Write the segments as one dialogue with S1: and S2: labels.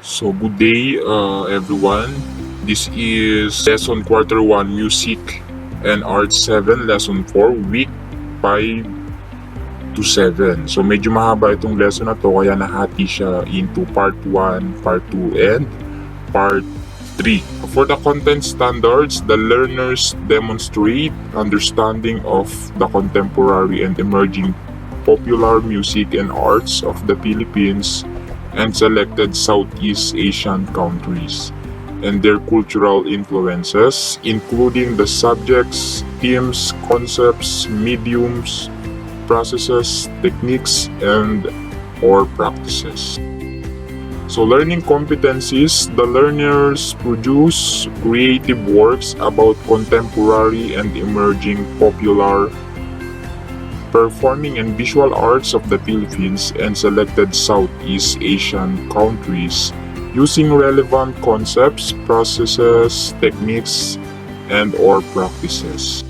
S1: So good day everyone. This is lesson quarter 1 music and art 7 lesson 4 week 5 to 7. So medyo mahaba itong lesson na to kaya nahati siya into part 1, part 2 and part 3. For the content standards, the learners demonstrate understanding of the contemporary and emerging popular music and arts of the Philippines and selected Southeast Asian countries and their cultural influences, including the subjects, themes, concepts, mediums, processes, techniques, and or practices. So learning competencies, the learners produce creative works about contemporary and emerging popular performing and visual arts of the Philippines and selected Southeast Asian countries using relevant concepts, processes, techniques, and or practices.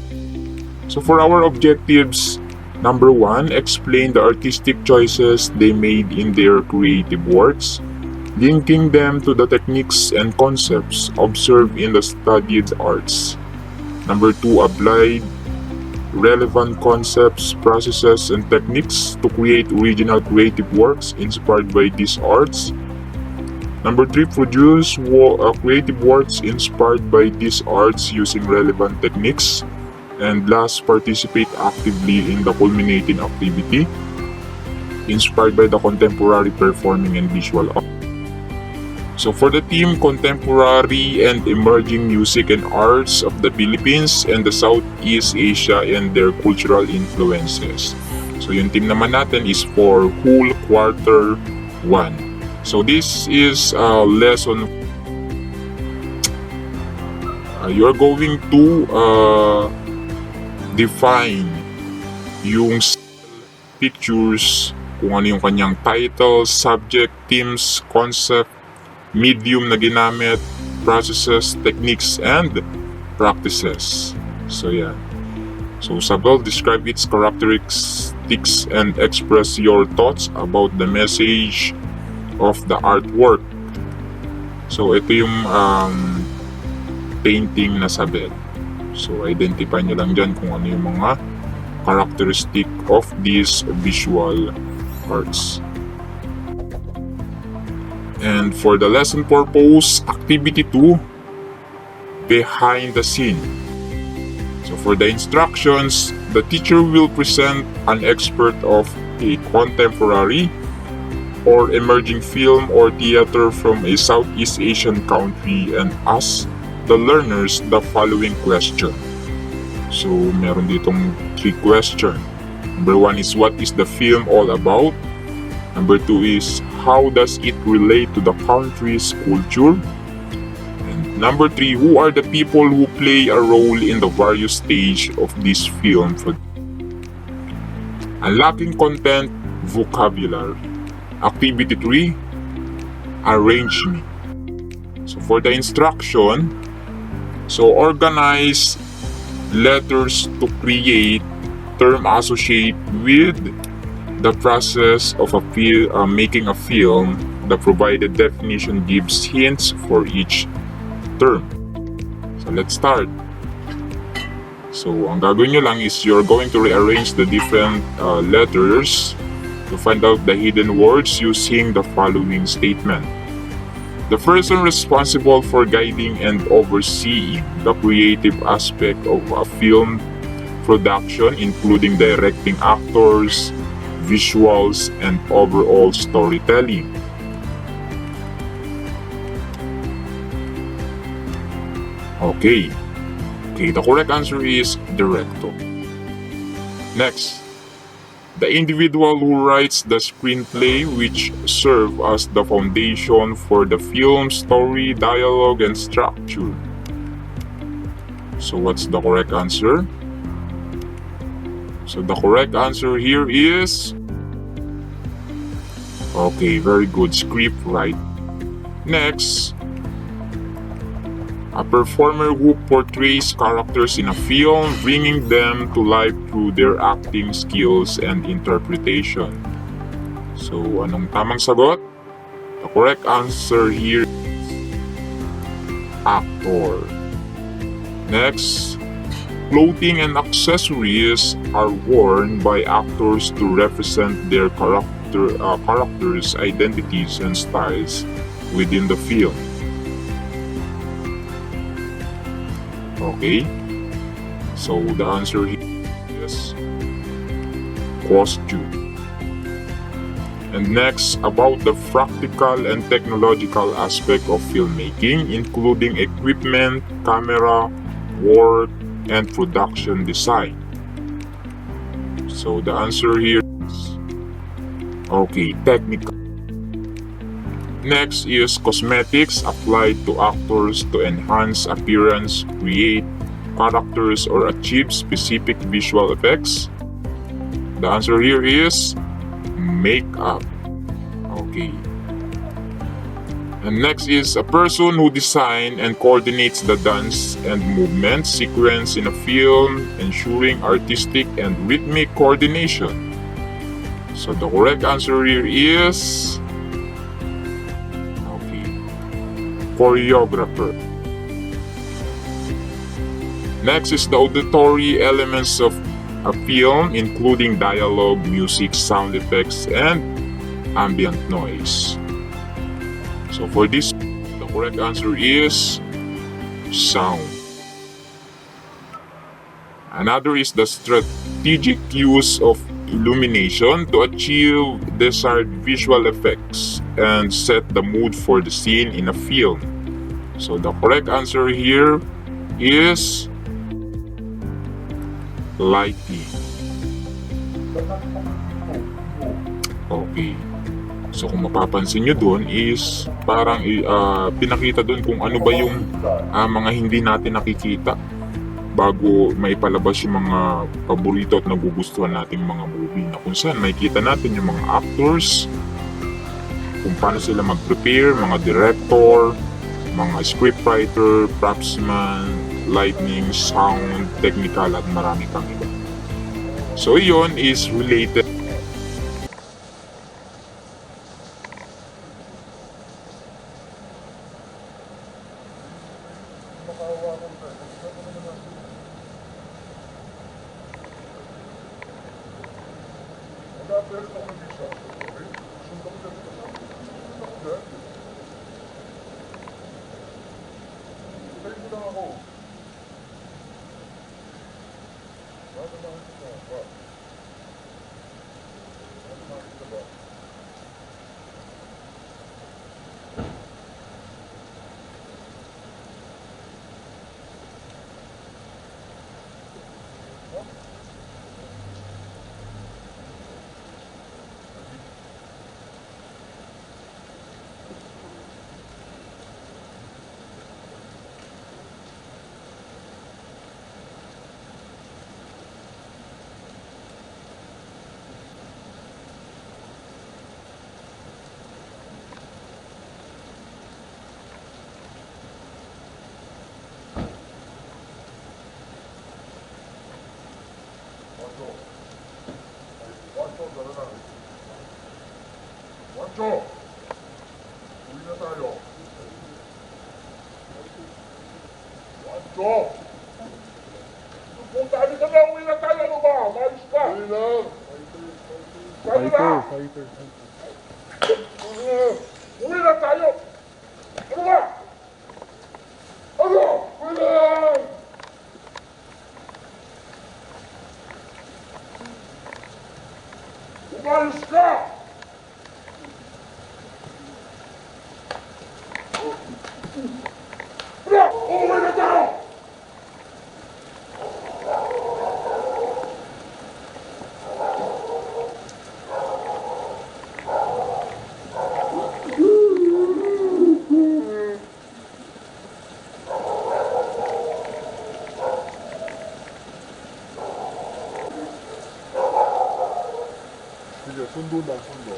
S1: So for our objectives, number 1, explain the artistic choices they made in their creative works, linking them to the techniques and concepts observed in the studied arts. Number 2, apply relevant concepts, processes, and techniques to create original creative works inspired by these arts. Number 3, produce creative works inspired by these arts using relevant techniques. And last, participate actively in the culminating activity inspired by the contemporary performing and visual art. So for the team, Contemporary and Emerging Music and Arts of the Philippines and the Southeast Asia and their cultural influences. So yung team naman natin is for whole quarter 1. So this is a lesson. You're going to define yung pictures, kung ano yung kanyang title, subject, themes, concept, medium na ginamit, processes, techniques, and practices. So yeah. So Sabel, describe its characteristics and express your thoughts about the message of the artwork. So ito yung painting na Sabel. So identify nyo lang dyan kung ano yung mga characteristic of these visual arts. And for the lesson purpose, activity 2, behind the scene. So for the instructions, the teacher will present an expert of a contemporary or emerging film or theater from a Southeast Asian country and ask the learners the following question. So meron ditong 3 questions. Number 1 is, what is the film all about? Number 2 is, how does it relate to the country's culture? And number 3, who are the people who play a role in the various stages of this film? Unlocking content vocabulary. Activity 3, arrange me. So for the instruction, so organize letters to create term associated with the process of making a film. The provided definition gives hints for each term. So let's start. So ang gagawin nyo lang is you're going to rearrange the different letters to find out the hidden words using the following statement. The person responsible for guiding and overseeing the creative aspect of a film production, including directing actors, visuals, and overall storytelling. Okay, the correct answer is director. Next, the individual who writes the screenplay which serve as the foundation for the film story, dialogue, and structure. So what's the correct answer? So the correct answer here is, okay, very good, script right. Next, a performer who portrays characters in a film, bringing them to life through their acting skills and interpretation. So anong tamang sagot? The correct answer here is actor. Next, clothing and accessories are worn by actors to represent their characters, identities, and styles within the film. Okay, so the answer here is costume. And next, about the practical and technological aspect of filmmaking, including equipment, camera, work, and production design. So the answer here is okay, technical. Next is cosmetics applied to actors to enhance appearance, create characters, or achieve specific visual effects. The answer here is makeup. Okay. And next is a person who designs and coordinates the dance and movement sequence in a film, ensuring artistic and rhythmic coordination. So the correct answer here is okay, choreographer. Next is the auditory elements of a film, including dialogue, music, sound effects, and ambient noise. So for this, the correct answer is sound. Another is the strategic use of illumination to achieve desired visual effects and set the mood for the scene in a film. So the correct answer here is lighting. Okay. So kung mapapansin nyo dun is parang pinakita dun kung ano ba yung mga hindi natin nakikita bago maipalabas yung mga paborito at nagugustuhan nating mga movie, na kung saan makikita natin yung mga actors, kung paano sila mag-prepare, mga director, mga scriptwriter, propsman, lighting, sound, technical, at marami pang iba. So yun is related.
S2: Wancho! Uwi na tayo. Wancho! Punta ka na, uwi na tayo, ano ba? Maayos ka! Uwi na! Fighter! Uwi na tayo! Ano ba? Ano? Uwi na! Umayos ka! Uwi na tayo! Sige, sundo na, sundo.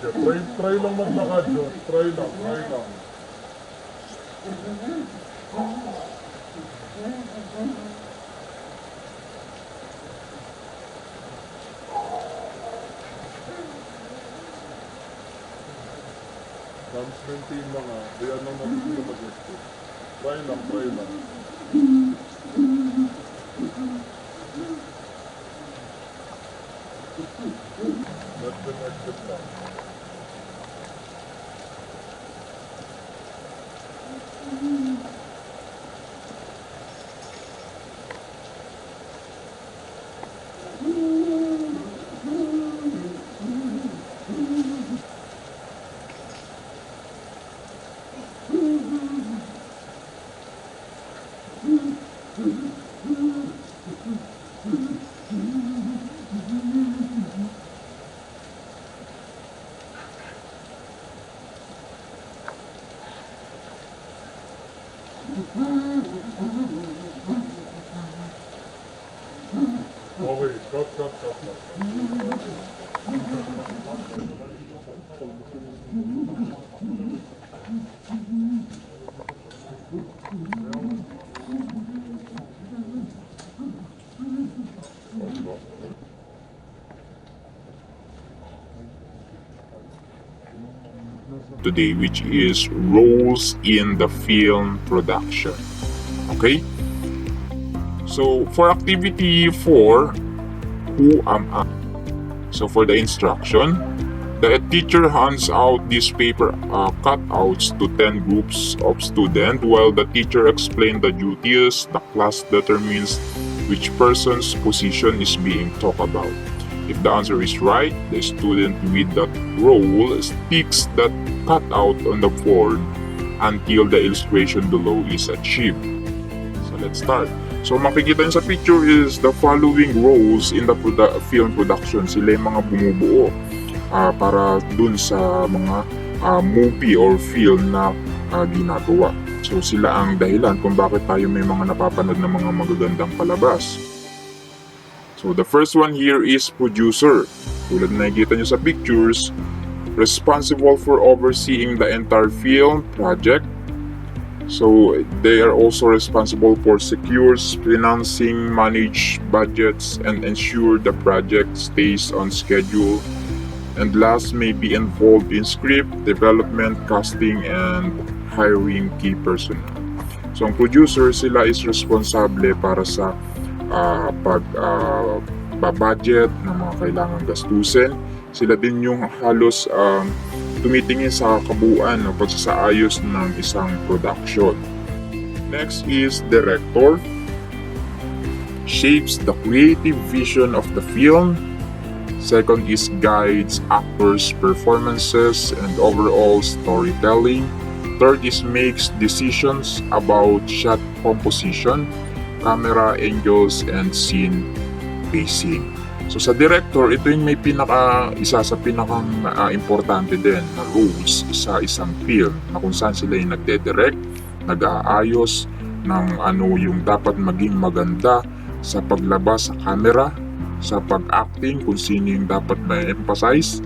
S2: Sige, try lang maglakad, Diyos. Try lang. Thumbs maintain lang ah. Kaya nang natin mag-gusto. Try lang, try lang. Let them exit lang. Okay, cut.
S1: Today, which is roles in the film production. Okay? So, for activity 4, who am I? So, for the instruction, the teacher hands out these paper cutouts to 10 groups of students while the teacher explains the duties. The class determines which person's position is being talked about. If the answer is right, the student with that role sticks that cutout on the board until the illustration below is achieved. So let's start. So makikita nyo sa picture is the following roles in the film production. Sila yung mga bumubuo para dun sa mga movie or film na ginagawa. So sila ang dahilan kung bakit tayo may mga napapanood na mga magagandang palabas. So the first one here is producer. Tulad na nakikita nyo sa pictures, responsible for overseeing the entire film project. So they are also responsible for secures financing, manage budgets, and ensure the project stays on schedule. And last, may be involved in script development, casting, and hiring key personnel. So ang producer, sila is responsable para sa budget ng mga kailangan gastusin. Sila din yung halos tumitingin sa kabuuan o pagsasaayos ng isang production. Next is director. Shapes the creative vision of the film. Second is guides actors' performances and overall storytelling. Third is makes decisions about shot composition, camera angles, and scene pacing. So sa director, ito yung may isa sa pinakang importante din na roles sa isang film na kung saan sila yung nagde-direct, nag-aayos ng ano yung dapat maging maganda sa paglabas sa camera, sa pag-acting, kung sino yung dapat ma-emphasize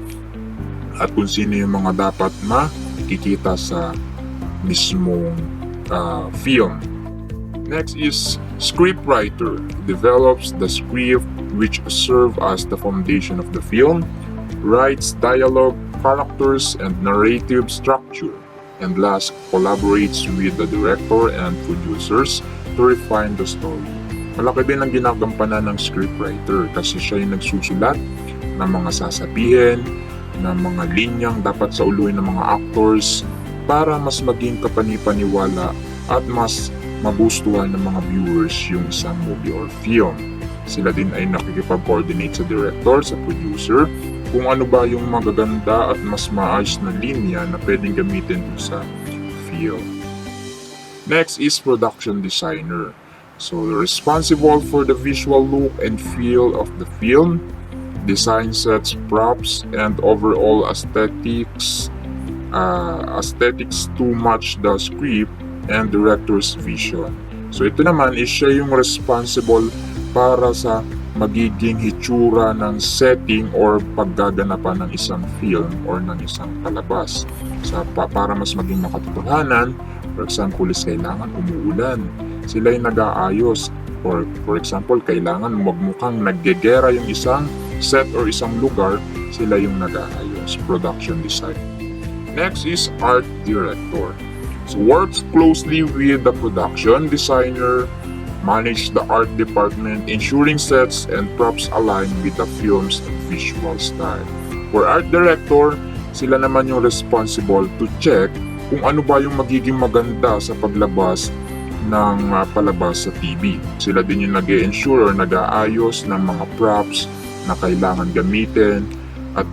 S1: at kung sino yung mga dapat makikita sa mismong film. Next is scriptwriter. Develops the script which serve as the foundation of the film, writes dialogue, characters, and narrative structure. And last, collaborates with the director and producers to refine the story. Malaki din ang ginagampanan ng scriptwriter kasi siya yung nagsusulat ng mga sasabihin, ng mga linyang dapat sauluhin ng mga actors para mas maging kapanipaniwala at mas magustuhan ng mga viewers yung isang movie or film. Sila din ay nakikipag-coordinate sa director, sa producer, kung ano ba yung magaganda at mas maayos na linya na pwedeng gamitin sa film. Next is production designer. So, responsible for the visual look and feel of the film, design sets, props, and overall aesthetics to match the script and director's vision. So ito naman is siya yung responsible para sa magiging hitsura ng setting or paggaganapan ng isang film or ng isang palabas. Para mas maging makatotohanan, For example, is kailangan umuulan. Sila yung nag-aayos. Or for example, kailangan magmukhang naggegera yung isang set or isang lugar, sila yung nag-aayos. Production design. Next is art director. So works closely with the production designer, manage the art department, ensuring sets and props align with the film's visual style. For art director, sila naman yung responsible to check kung ano ba yung magiging maganda sa paglabas ng palabas sa TV. Sila din yung nag-ensure or nag-aayos ng mga props na kailangan gamitin at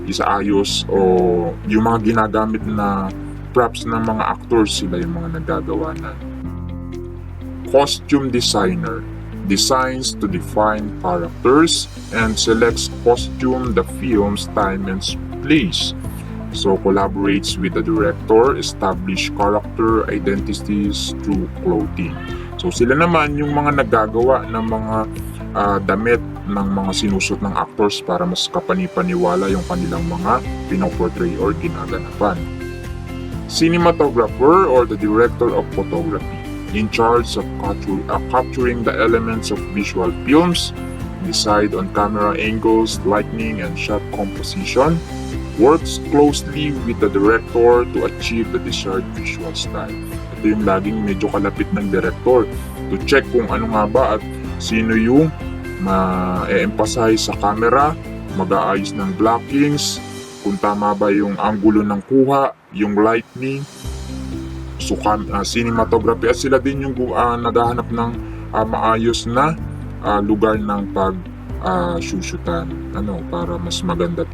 S1: isaayos o yung mga ginagamit na props ng mga actors, sila yung mga nagagawa na. Costume designer designs to define characters and selects costume the film's time and place. So collaborates with the director, establish character identities through clothing. So sila naman yung mga naggagawa ng mga damit ng mga sinusot ng actors para mas kapani-paniwala yung kanilang mga pinoportray or ginaganapan. Cinematographer or the director of photography, in charge of capturing the elements of visual films, decide on camera angles, lighting, and shot composition, works closely with the director to achieve the desired visual style. Ito yung laging medyo kalapit ng director to check kung ano nga ba at sino yung ma-emphasize sa camera, mag-aayos ng blockings, kung tama ba yung angulo ng kuha, yung lighting, so cinematography, at sila din yung naghahanap ng maayos na lugar ng pag-shootan para mas maganda.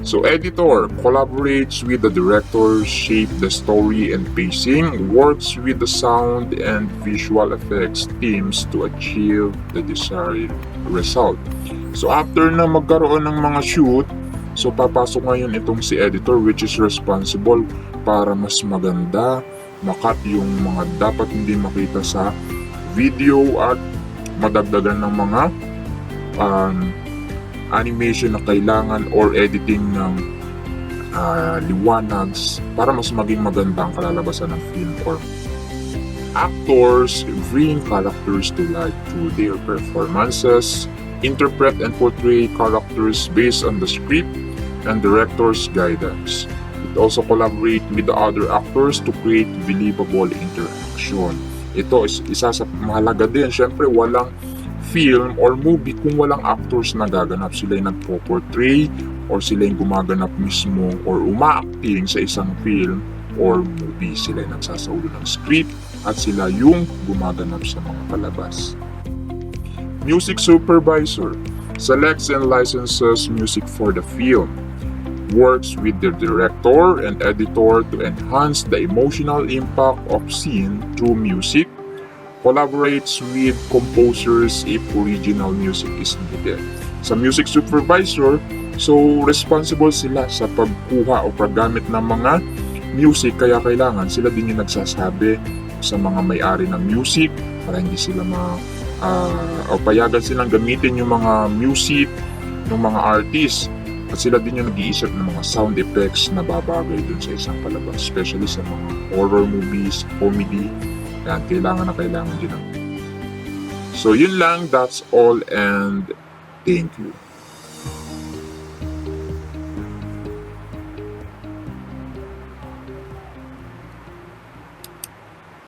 S1: So editor collaborates with the director, shape the story and pacing, works with the sound and visual effects teams to achieve the desired result. So after na magkaroon ng mga shoot, so papasok ngayon itong si editor, which is responsible para mas maganda makat yung mga dapat hindi makita sa video at madagdagan ng mga animation na kailangan or editing ng liwanags para mas maging maganda ang kalalabasan ng film. Or actors bring characters to life through their performances, interpret and portray characters based on the script and director's guidance. It also collaborate with the other actors to create believable interaction. Ito is isa sa mahalaga din. Siyempre, walang film or movie kung walang actors na gaganap. Sila yung nagpo-portray or sila yung gumaganap mismo or uma-acting sa isang film or movie. Sila yung nagsasaulo ng script at sila yung gumaganap sa mga palabas. Music supervisor selects and licenses music for the film. Works with the director and editor to enhance the emotional impact of scene through music. Collaborates with composers if original music is needed. Sa music supervisor, so responsible sila sa pagkuha o paggamit ng mga music, kaya kailangan sila din yung nagsasabi sa mga may-ari ng music para hindi sila o payagan silang gamitin yung mga music ng mga artist. At sila din yung nag-iisip ng mga sound effects na babagay dun sa isang palabas, especially sa mga horror movies, comedy. Yan, kailangan din. So yun lang, that's all, and thank you.